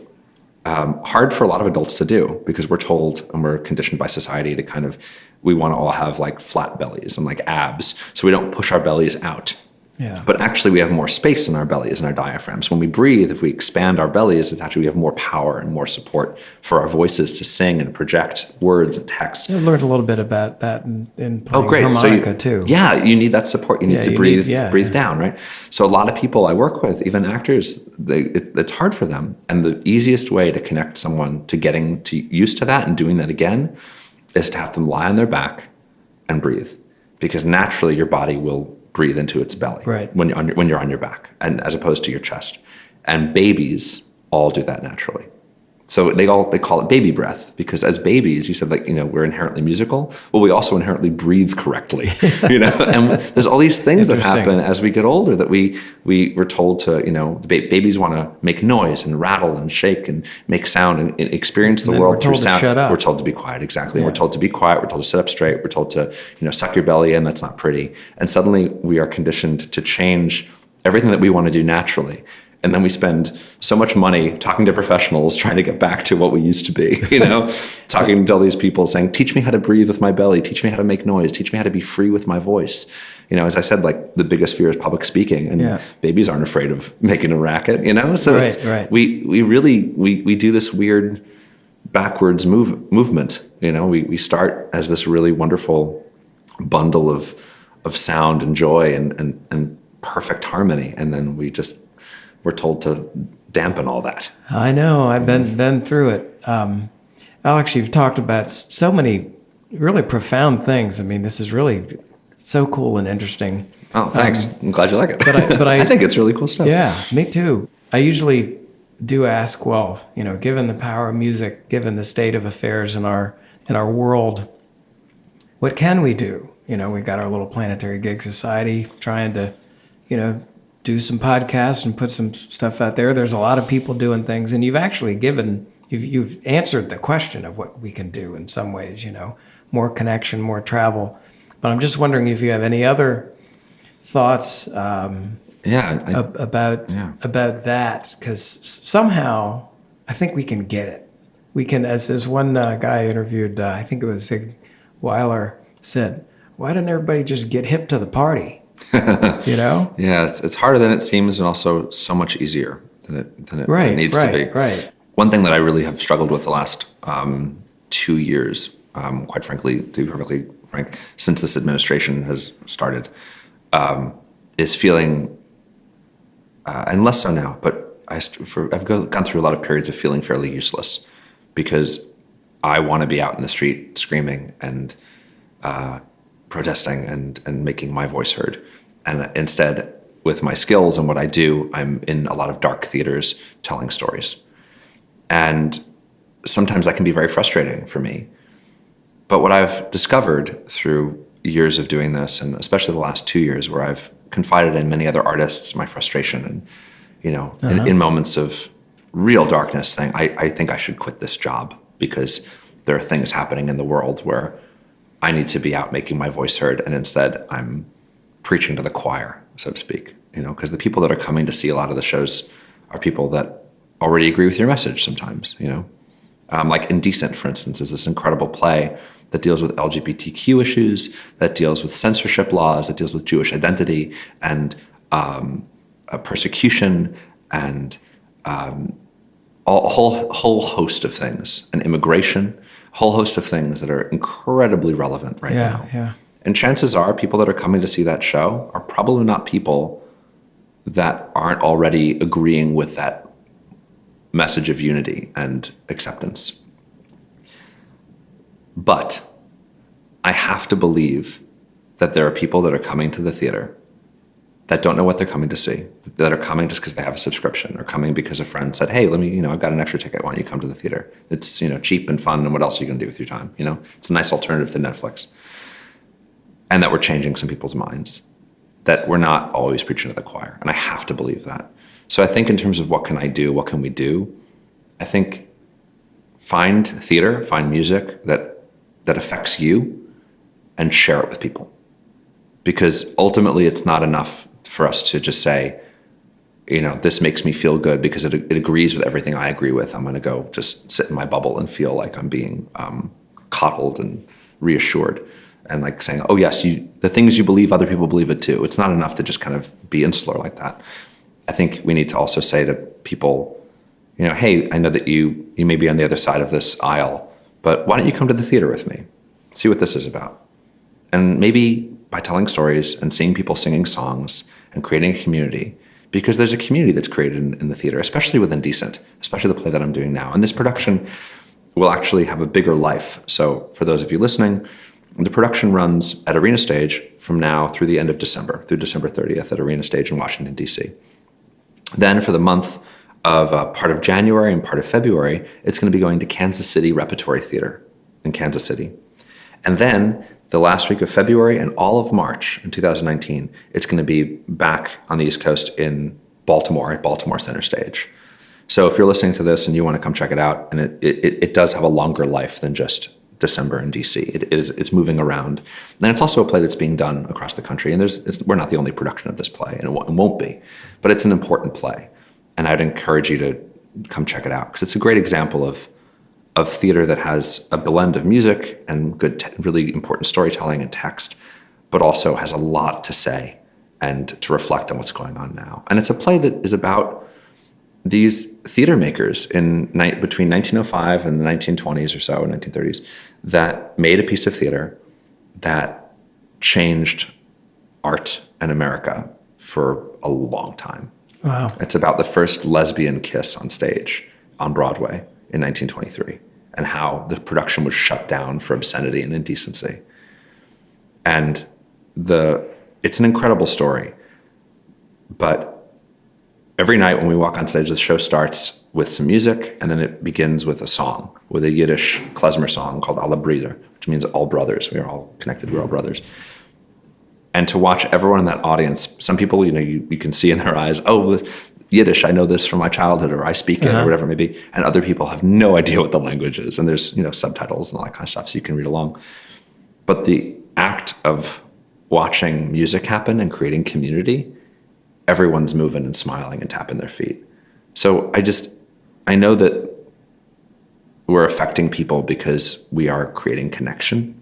hard for a lot of adults to do, because we're told and we're conditioned by society to we want to all have like flat bellies and like abs, so we don't push our bellies out. Yeah. But actually we have more space in our bellies and our diaphragms. When we breathe, if we expand our bellies, it's actually we have more power and more support for our voices to sing and project words and text. I learned a little bit about that in playing great. harmonica too. Yeah, you need that support. You need to breathe breathe down, right? So a lot of people I work with, even actors, it's hard for them. And the easiest way to connect someone to getting used to that and doing that again is to have them lie on their back and breathe, because naturally your body will breathe into its belly when you're on your back, and as opposed to your chest. And babies all do that naturally. So they call it baby breath, because as babies, you said, like, you know, we're inherently musical. Well, we also inherently breathe correctly, you know. And there's all these things that happen as we get older that we're told to, you know, babies want to make noise and rattle and shake and make sound and experience the world through sound. We're told to be quiet, exactly. Yeah. We're told to be quiet. We're told to sit up straight. We're told to, you know, suck your belly in. That's not pretty. And suddenly we are conditioned to change everything that we want to do naturally. And then we spend so much money talking to professionals trying to get back to what we used to be, you know, talking to all these people saying, teach me how to breathe with my belly, teach me how to make noise, teach me how to be free with my voice. You know, as I said, like the biggest fear is public speaking, and babies aren't afraid of making a racket, you know? So we really do this weird backwards movement, you know, we start as this really wonderful bundle of sound and joy and perfect harmony. And then we're told to dampen all that. I know. I've been through it. Alex, you've talked about so many really profound things. I mean, this is really so cool and interesting. Oh, thanks. I'm glad you like it. But I think it's really cool stuff. Yeah, me too. I usually do ask, well, you know, given the power of music, given the state of affairs in our world, what can we do? You know, we've got our little Planetary Gig Society trying to, you know, do some podcasts and put some stuff out there. There's a lot of people doing things, and you've actually you've answered the question of what we can do in some ways, you know, more connection, more travel. But I'm just wondering if you have any other thoughts about that, because somehow I think we can get it. We can, as one guy I interviewed, I think it was Zig Weiler, said, why didn't everybody just get hip to the party? You know? Yeah, it's harder than it seems, and also so much easier than it needs to be. Right. One thing that I really have struggled with the last 2 years, quite frankly, to be perfectly frank, since this administration has started, is feeling, and less so now, but I've gone through a lot of periods of feeling fairly useless, because I want to be out in the street screaming and protesting and making my voice heard. And instead, with my skills and what I do, I'm in a lot of dark theaters telling stories. And sometimes that can be very frustrating for me. But what I've discovered through years of doing this, and especially the last 2 years, where I've confided in many other artists my frustration, and, you know, in moments of real darkness, saying, I think I should quit this job because there are things happening in the world where I need to be out making my voice heard, and instead I'm preaching to the choir, so to speak. Because the people that are coming to see a lot of the shows are people that already agree with your message sometimes. Like Indecent, for instance, is this incredible play that deals with LGBTQ issues, that deals with censorship laws, that deals with Jewish identity and persecution and a whole host of things, and immigration, a whole host of things that are incredibly relevant right now. Yeah. And chances are people that are coming to see that show are probably not people that aren't already agreeing with that message of unity and acceptance. But I have to believe that there are people that are coming to the theater that don't know what they're coming to see, that are coming just because they have a subscription, or coming because a friend said, hey, I've got an extra ticket, why don't you come to the theater? It's, cheap and fun, and what else are you gonna do with your time? It's a nice alternative to Netflix. And that we're changing some people's minds, that we're not always preaching to the choir. And I have to believe that. So I think in terms of what can I do, what can we do? I think find theater, find music that affects you, and share it with people. Because ultimately it's not enough for us to just say, this makes me feel good because it agrees with everything I agree with. I'm gonna go just sit in my bubble and feel like I'm being coddled and reassured. And like saying, oh yes, the things you believe, other people believe it too. It's not enough to just kind of be insular like that. I think we need to also say to people, hey, I know that you may be on the other side of this aisle, but why don't you come to the theater with me? See what this is about. And maybe by telling stories and seeing people singing songs and creating a community, because there's a community that's created in the theater, especially with Indecent, especially the play that I'm doing now. And this production will actually have a bigger life. So for those of you listening, the production runs at Arena Stage from now through the end of December, through December 30th at Arena Stage in Washington, D.C. Then for the month of part of January and part of February, it's going to be going to Kansas City Repertory Theater in Kansas City. And then the last week of February and all of March in 2019, it's going to be back on the East Coast in Baltimore at Baltimore Center Stage. So if you're listening to this and you want to come check it out, and it does have a longer life than just December in DC. It's moving around. And it's also a play that's being done across the country. And we're not the only production of this play, and it won't be. But it's an important play. And I'd encourage you to come check it out, because it's a great example of theater that has a blend of music and good, really important storytelling and text, but also has a lot to say and to reflect on what's going on now. And it's a play that is about these theater makers between 1905 and the 1920s or so, 1930s, that made a piece of theater that changed art and America for a long time. Wow. It's about the first lesbian kiss on stage on Broadway in 1923, and how the production was shut down for obscenity and indecency. And it's an incredible story. But every night when we walk on stage, the show starts with some music, and then it begins with a song, with a Yiddish klezmer song called Alle Brüder, which means all brothers. We are all connected, we're all brothers. And to watch everyone in that audience, some people, you can see in their eyes, oh, Yiddish, I know this from my childhood, or I speak it, or whatever it may be. And other people have no idea what the language is. And there's, subtitles and all that kind of stuff, so you can read along. But the act of watching music happen and creating community, everyone's moving and smiling and tapping their feet. So I know that we're affecting people because we are creating connection.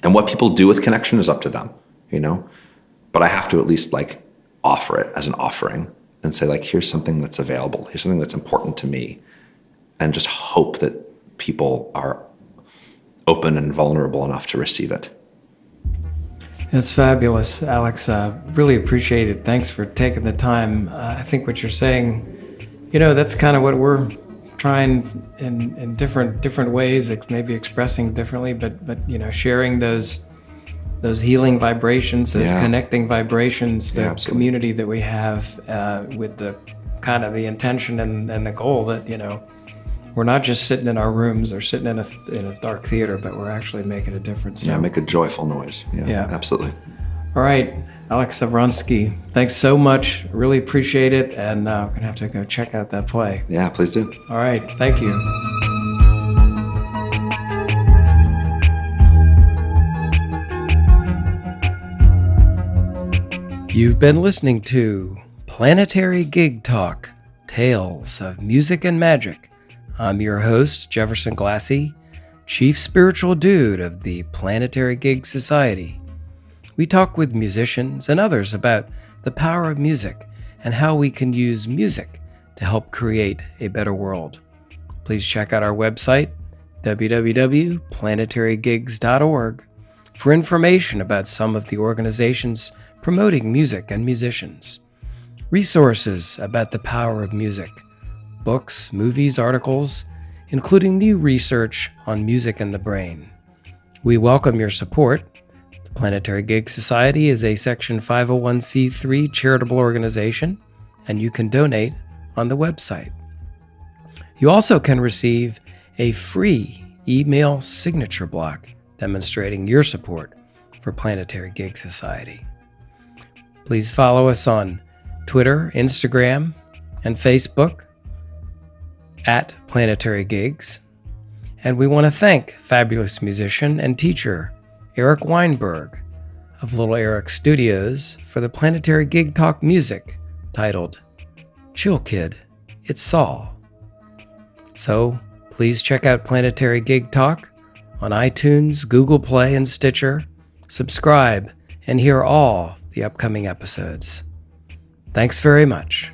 And what people do with connection is up to them, But I have to at least offer it as an offering and say, here's something that's available. Here's something that's important to me. And just hope that people are open and vulnerable enough to receive it. That's fabulous, Alex. Really appreciate it. Thanks for taking the time. I think what you're saying, that's kind of what we're trying in different ways, maybe expressing differently, but sharing those healing vibrations, those connecting vibrations, the community that we have with the kind of the intention and the goal that we're not just sitting in our rooms or sitting in a dark theater, but we're actually making a difference. Yeah, make a joyful noise. Yeah, absolutely. All right, Alex Sovronsky, thanks so much. Really appreciate it, and I'm going to have to go check out that play. Yeah, please do. All right, thank you. You've been listening to Planetary Gig Talk, Tales of Music and Magic. I'm your host, Jefferson Glassy, Chief Spiritual Dude of the Planetary Gig Society. We talk with musicians and others about the power of music and how we can use music to help create a better world. Please check out our website, www.planetarygigs.org, for information about some of the organizations promoting music and musicians, resources about the power of music, books, movies, articles, including new research on music and the brain. We welcome your support. The Planetary Gig Society is a Section 501c3 charitable organization, and you can donate on the website. You also can receive a free email signature block demonstrating your support for Planetary Gig Society. Please follow us on Twitter, Instagram, and Facebook at Planetary Gigs. And we want to thank fabulous musician and teacher Eric Weinberg of Little Eric Studios for the Planetary Gig Talk music titled Chill Kid, It's Saul. So please check out Planetary Gig Talk on iTunes, Google Play, and Stitcher. Subscribe and hear all the upcoming episodes. Thanks very much.